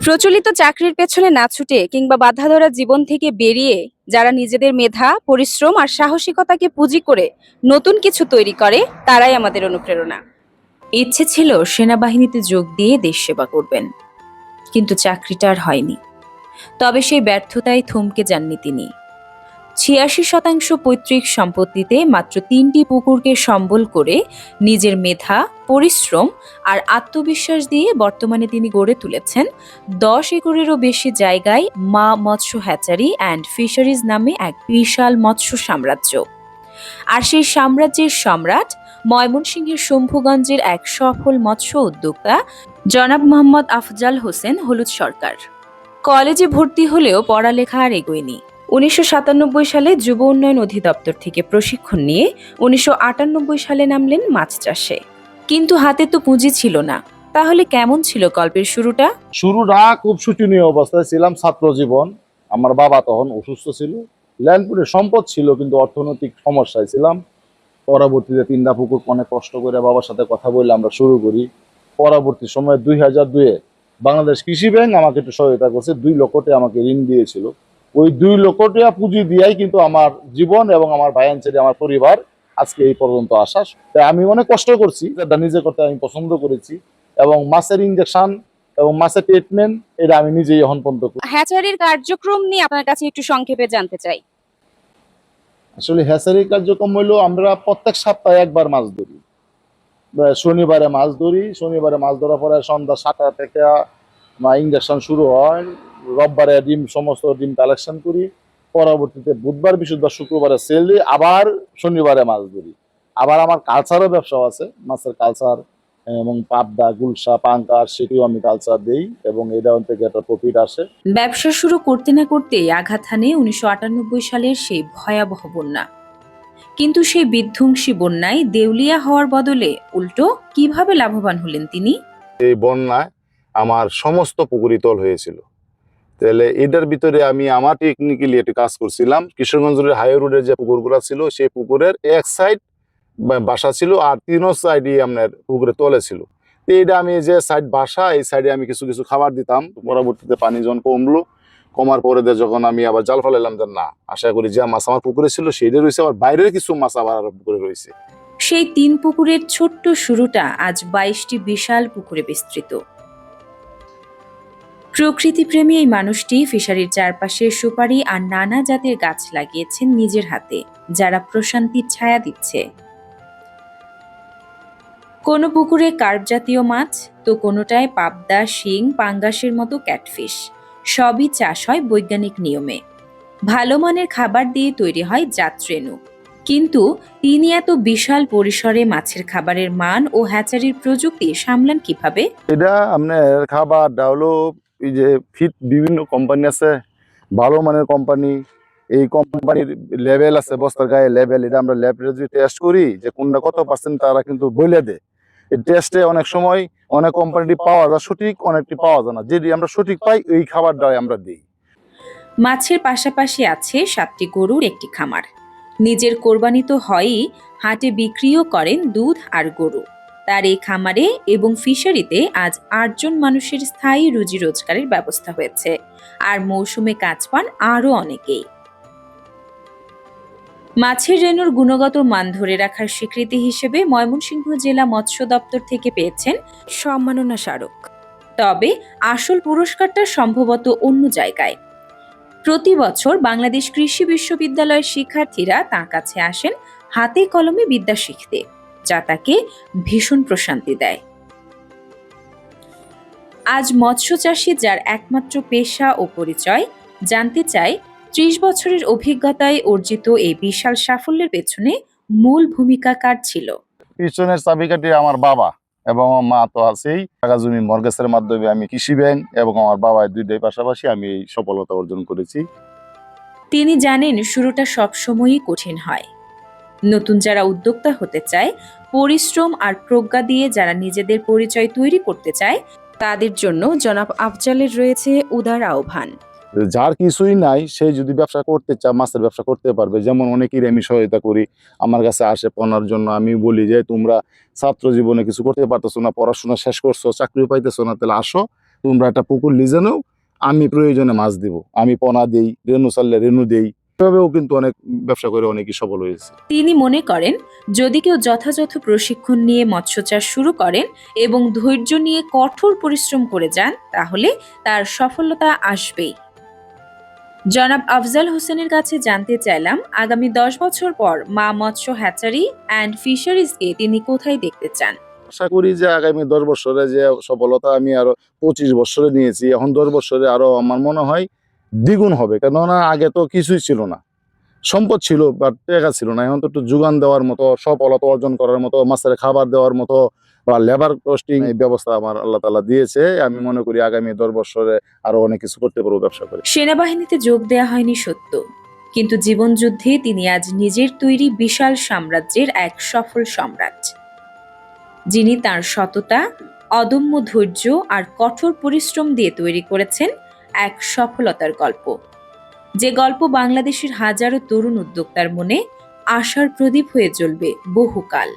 প্রচলিত চাকরির পেছনে না ছুটে কিংবা বাধা ধরা জীবন থেকে বেরিয়ে যারা নিজেদের মেধা, পরিশ্রম আর সাহসিকতাকে পুঁজি করে নতুন কিছু তৈরি করে তারাই আমাদের অনুপ্রেরণা। ইচ্ছে ছিল সেনাবাহিনীতে যোগ দিয়ে দেশ সেবা করবেন, কিন্তু চাকরিটা আর হয়নি। তবে সেই ব্যর্থতায় থমকে যাননি তিনি। ৮৬% পৈতৃক সম্পত্তিতে মাত্র ৩টি পুকুরকে সম্বল করে নিজের মেধা, পরিশ্রম আর আত্মবিশ্বাস দিয়ে বর্তমানে তিনি গড়ে তুলেছেন ১০ একরেরও বেশি জায়গায় মা মৎস্য হ্যাচারি অ্যান্ড ফিশারিজ নামে এক বিশাল মৎস্য সাম্রাজ্য। আর সেই সাম্রাজ্যের সম্রাট ময়মনসিংহের শম্ভুগঞ্জের এক সফল মৎস্য উদ্যোক্তা জনাব মোহাম্মদ আফজাল হোসেন হলুদ সরকার। কলেজে ভর্তি হলেও পড়ালেখা আর এগোয়নি। ১৯৯৭ সালে যুব উন্নয়ন অধিদপ্তর থেকে প্রশিক্ষণ নিয়ে ১৯৯৮ সালে নামলেন মাছ চাষে। কিন্তু হাতে তো পুঁজি ছিল না। তাহলে কেমন ছিল গল্পের শুরুটা? শুরুটা খুব শোচনীয় অবস্থায় ছিলাম। ছাত্র জীবন, আমার বাবা তখন অসুস্থ ছিল, ল্যান্ডপুরে সম্পদ ছিল কিন্তু অর্থনৈতিক সমস্যায় ছিলাম। পরবর্তীতে ৩টা পুকুর অনেক কষ্ট করে বাবার সাথে কথা বলে আমরা শুরু করি। পরবর্তী সময় ২০০২-এ বাংলাদেশ কৃষি ব্যাংক আমাকে একটু সহায়তা করছে, ২ লক্ষ টাকা আমাকে ঋণ দিয়েছিল। ওই ২ লক্ষ টাকা পুঁজি দিয়াই কিন্তু আমার জীবন এবং আমার ভাইয়ান ছেলে, আমার পরিবার আজকে এই পর্যন্ত আসা। তাই আমি অনেক কষ্ট করছি, এটা নিজে করতে আমি পছন্দ করেছি। এবং মাছের ইঞ্জেকশন এবং মাছের ট্রিটমেন্ট এটা আমি নিজেই এখন পর্যন্ত করি। হ্যাচারির কার্যক্রম নিয়ে আপনার কাছে একটু সংক্ষেপে জানতে চাই। আসলে হ্যাচারির কার্যক্রম হইলো আমরা প্রত্যেক সপ্তাহে একবার মাছ ধরি। শনিবারে মাছ ধরি, শনিবারে মাছ ধরার পরে সন্ধ্যা ৭টা থেকে ইঞ্জেকশন শুরু হয়। রোববারে ডিম, সমস্ত ডিম কালেকশন করি। পরবর্তীতে বুধবার, বৃহস্পতিবার, শুক্রবারে সেল দিই, আবার শনিবারে মাছ ধরি। আবার আমার কালচারও ব্যবসা আছে, মাছের কালচার এবং পাবদা, গুলশা, পাঙ্কাশ, সেটিও আমি কালচার দিই এবং এটা থেকে একটা প্রফিট আসে। ব্যবসা শুরু করতে না করতেই আঘাত হানে ১৯৯৮ সালের সেই ভয়াবহ বন্যা। কিন্তু সেই বিধ্বংসী বন্যায় দেউলিয়া হওয়ার বদলে উল্টো কিভাবে লাভবান হলেন তিনি? এই বন্যায় আমার সমস্ত পুকুরি তল হয়েছিল। তাহলে এটার ভিতরে আমি আমার টেকনিক্যালি একটা কাজ করছিলাম। কিশোরগঞ্জের হাই রোডের যে পুকুরগুলো ছিল, সেই পুকুরের এক সাইড বাসা ছিল আর ৩ সাইডই আপনার পুকুরের তলে ছিল। তো এটা আমি যে সাইড বাসা, এই সাইডে আমি কিছু কিছু খাবার দিতাম। পরবর্তীতে পানি যখন কমলো, কমার পরে যখন আমি আবার জাল ফেলাইলাম, যে না, আশা করি যে মাছ আমার পুকুরে ছিল সেইটা রয়েছে, আবার বাইরের কিছু মাছ আবার পুকুরে রয়েছে। সেই ৩ পুকুরের ছোট্ট শুরুটা আজ ২২টি বিশাল পুকুরে বিস্তৃত। প্রকৃতিপ্রেমী এই মানুষটি ফিশারির চারপাশে সুপারি আর নানা জাতের গাছ লাগিয়েছেন নিজের হাতে, যারা প্রশান্তির ছায়া দিচ্ছে। কোনো পুকুরে কার্প জাতীয় মাছ, তো কোনোটায় পাবদা, শিং, পাঙ্গাসের মতো ক্যাটফিশ। সবই চাষ হয় বৈজ্ঞানিক নিয়মে। ভালো মানের খাবার দিয়ে তৈরি হয় জাতরেণু। কিন্তু তিনি এত বিশাল পরিসরে মাছের খাবারের মান ও হ্যাচারির প্রযুক্তি সামলান কিভাবে? এটা আপনার খাবারটা হলো, এই যে ফিট বিভিন্ন কোম্পানি আছে, ভালো মানের কোম্পানি। এই কোম্পানির লেভেল আছে, বস্তার গায়ে লেভেল। এটা আমরা ল্যাবে যদি টেস্ট করি যে কোনটা কত পার্সেন্ট, তারা কিন্তু বলে দেয়। এই টেস্টে অনেক সময় অনেক কোম্পানিটি পাওয়া যায় সঠিক, অনেকটি পাওয়া যায় না। যেটি আমরা সঠিক পাই, এই খাবারটাই আমরা দিই। মাছের পাশাপাশি আছে 7টি গরুর একটি খামার। নিজের কোরবানি তো হয়ই, হাটে বিক্রিও করেন দুধ আর গরু। তার এই খামারে এবং ফিশারিতে আজ ৮ জন মানুষের স্থায়ী রুজি রোজগারের ব্যবস্থা হয়েছে, আর মৌসুমে কাজ পান আরও অনেকেই। মাছের রেণুর গুণগত মান ধরে রাখার স্বীকৃতি হিসেবে ময়মনসিংহ জেলা মৎস্য দপ্তর থেকে পেয়েছেন সম্মাননা স্মারক। তবে আসল পুরস্কারটা সম্ভবত অন্য জায়গায়। প্রতি বছর বাংলাদেশ কৃষি বিশ্ববিদ্যালয়ের শিক্ষার্থীরা তার কাছে আসেন হাতে কলমে বিদ্যা শিখতে, যা তাকে ভীষণ প্রশান্তি দেয়। আজ মৎস্য চাষী যার একমাত্র পেশা ও পরিচয়, জানতে চাই ৩০ বছরের অভিজ্ঞতায় অর্জিত এই বিশাল সাফল্যের পেছনে মূল ভূমিকা কার ছিল? পিছনের চাবিকাঠি আমার বাবা এবং আমার মা তো আছেই। টাকা জমি মর্গেজের মাধ্যমে আমি কৃষি ব্যাংক এবং আমার বাবা, দুইটাই পাশাপাশি আমি এই সফলতা অর্জন করেছি। তিনি জানেন শুরুটা সবসময়ই কঠিন হয়। নতুন যারা উদ্যোক্তা হতে চায়, পরিশ্রম আর প্রজ্ঞা দিয়ে যারা নিজেদের পরিচয় তৈরি করতে চায়, তাদের জন্য জনাব আফজালের রয়েছে উদার আহ্বান। যার কিছুই নাই, সে যদি ব্যবসা করতে চায়, মাছের ব্যবসা করতে পারবে। যেমন অনেকেই আমি সহায়তা করি, আমার কাছে আসে পড়ার জন্য। আমি বলি যে তোমরা ছাত্র জীবনে কিছু করতে পারতেছো না, পড়াশোনা শেষ করছো, চাকরিও পাইতেছো না, তাহলে আসো, তোমরা একটা পুকুর লিজে নাও, আমি প্রয়োজনে মাছ দিব, আমি পোনা দেই, রেনু চাললে রেনু দেই। এভাবেও কিন্তু অনেক ব্যবসা করে অনেকই সফল হয়েছে। তিনি মনে করেন যদি কেউ যথাযথ প্রশিক্ষণ নিয়ে মৎস্য চাষ শুরু করেন এবং ধৈর্য নিয়ে কঠোর পরিশ্রম করে যান তাহলে তার সফলতা আসবেই। জনাব আফজাল হোসেনের কাছে জানতে চাইলাম আগামী 10 বছর পর মা মৎস্য হ্যাচারি অ্যান্ড ফিশারিজকে তিনি কোথায় দেখতে চান। আশা করি যে আগামী 10 বছরে যে সফলতা আমি আরো 25 বছরে নিয়েছি, এখন 10 বছরে আরো আমার মনে হয় দ্বিগুণ হবে। কেননা আগে তো কিছুই ছিল না, সম্পদ ছিল বাট টাকা ছিল না। এখন তো একটু যোগান দেওয়ার মতো, সফলতা অর্জন করার মতো, মাছের খাবার দেওয়ার মতো বা লেবার কস্টিং এই ব্যবস্থা আমার আল্লাহ তাআলা দিয়েছে। আমি মনে করি আগামী 10 বছরে আরো অনেক কিছু করতে পারবো ব্যবসা করে। সেনাবাহিনীতে যোগ দেয়া হয়নি সত্য, কিন্তু জীবনযুদ্ধে তিনি আজ নিজের তৈরি বিশাল সাম্রাজ্যের এক সফল সম্রাট, যিনি তার সততা, অদম্য ধৈর্য আর কঠোর পরিশ্রম দিয়ে তৈরি করেছেন এক সফলতার গল্প, যে গল্প বাংলাদেশের হাজারো তরুণ উদ্যোক্তার মনে আশার প্রদীপ হয়ে জ্বলবে বহুকাল।